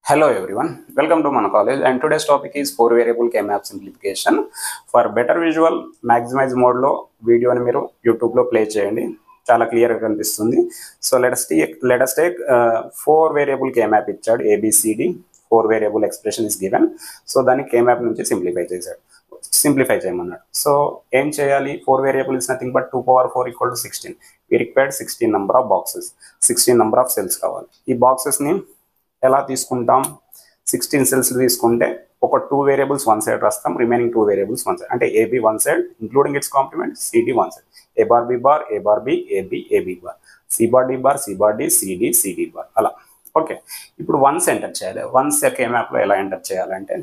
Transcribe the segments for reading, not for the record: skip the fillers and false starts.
Hello everyone, welcome to Mana College and today's topic is 4 variable K-map simplification. For better visual, maximize mode లో వీడియోని మీరు యూట్యూబ్లో play చేయండి, చాలా క్లియర్గా కనిపిస్తుంది. So let us take 4 variable K-map ఇచ్చాడు, ABCD 4 variable expression is given. So దాన్ని K-map నుంచి సింప్లిఫై చేయమన్నాడు. సో ఏం చేయాలి? 4 variable is nothing but 2 power 4 equal to 16. We required 16 number of boxes, 16 number of cells కావాలి. ఈ బాక్సెస్ని ఎలా తీసుకుంటాం? 16 సెల్స్ తీసుకుంటే ఒక 2 వేరియబుల్స్ వన్ సైడ్ రాస్తాం, రిమైనింగ్ 2 వేరియబుల్స్ వన్ సైడ్, అంటే AB one side including its complement, CD one side, A bar B bar, A bar B, AB AB bar, C bar D bar, C bar D, CD CD bar, అలా. Okay, ఇప్పుడు ones enter చేయాలి. Ones K-mapలో ఎలా enter చేయాలంటే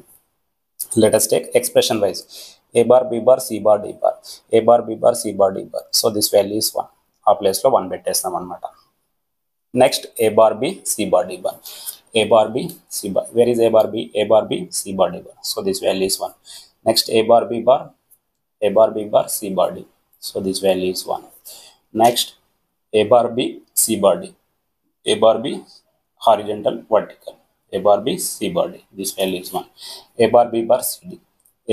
let us take expression wise a bar b bar c bar d bar, a bar b bar c bar d bar. So this value is 1. ఆ ప్లేస్లో 1 పెట్టేస్తాం అనమాట. Next a bar b c bar d bar, a bar b c bar, where is a bar b, a bar b c bar d bar, so this value is 1. Next a bar b bar, a bar b bar c bar d, so this value is 1. Next a bar b c bar d, a bar b horizontal vertical, a bar b c bar d, this value is 1. A bar b bar cd,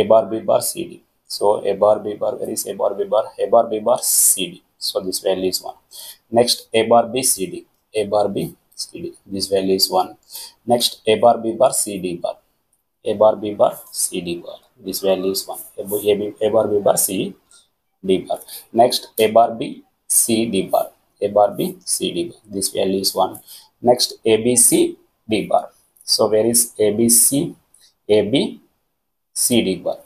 a bar b bar cd, so a bar b bar, where is a bar b bar, a bar b bar cd, so this value is 1. Next a bar b cd, a bar b cd, this value is 1. Next a bar b bar cd bar, a bar b bar cd bar, this value is 1. A bar b bar c d bar. Next a bar b c d bar, a bar b c d bar, this value is 1. Next a b c d bar, so where is a b c, a b c d bar,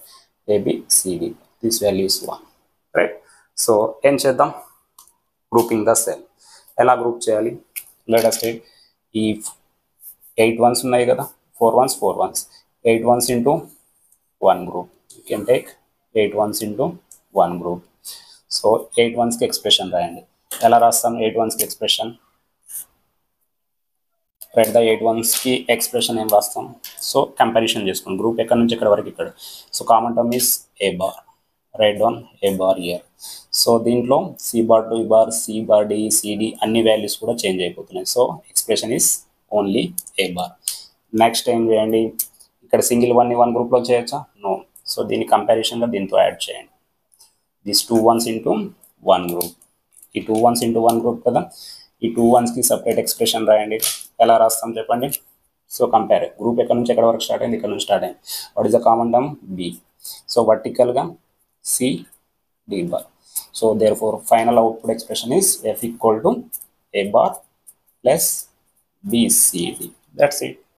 a b c d bar, this value is 1, right? So ఏం చేద్దాం? Grouping the cell. ఎలా group చేయాలి? Let us take ఈ 8 ones ఉన్నాయి కదా, 4 ones 4 ones, 8 ones into 1 group. You can take 8 ones into 1 group. So 8 onesకి expression రాయండి. ఎలా రాస్తాం 8 onesకి ఎక్స్ప్రెషన్? రైట్ ద 8 onesకి ఎక్స్ప్రెషన్ ఏం రాస్తాం? సో కంపారిజన్ చేసుకోండి, గ్రూప్ ఎక్కడ నుంచి ఎక్కడ వరకు ఇక్కడ. So common term is A bar, write down A bar here. So దీంట్లో C bar D bar, C bar D, CD అన్ని వాల్యూస్ కూడా చేంజ్ అయిపోతున్నాయి. So expression is only A bar. Next ఏం చేయండి? ఇక్కడ సింగిల్ వన్ని 1 గ్రూప్లో చేయొచ్చా? నో. సో దీని కంపారిజన్గా దీంతో యాడ్ చేయండి. This 2 ones into 1 group. ఈ 2 ones into 1 group కదా, ఈ 2 onesకి సపరేట్ ఎక్స్ప్రెషన్ రాయండి. ఎలా రాస్తాం చెప్పండి? సో కంపేర్, గ్రూప్ ఎక్కడ నుంచి ఎక్కడ వరకు స్టార్ట్ అయింది? ఇక్కడ నుంచి స్టార్ట్ అయింది. What is the common term? B. So వర్టికల్గా C D bar. So therefore final output expression is F equal to A bar plus BCD. That's it.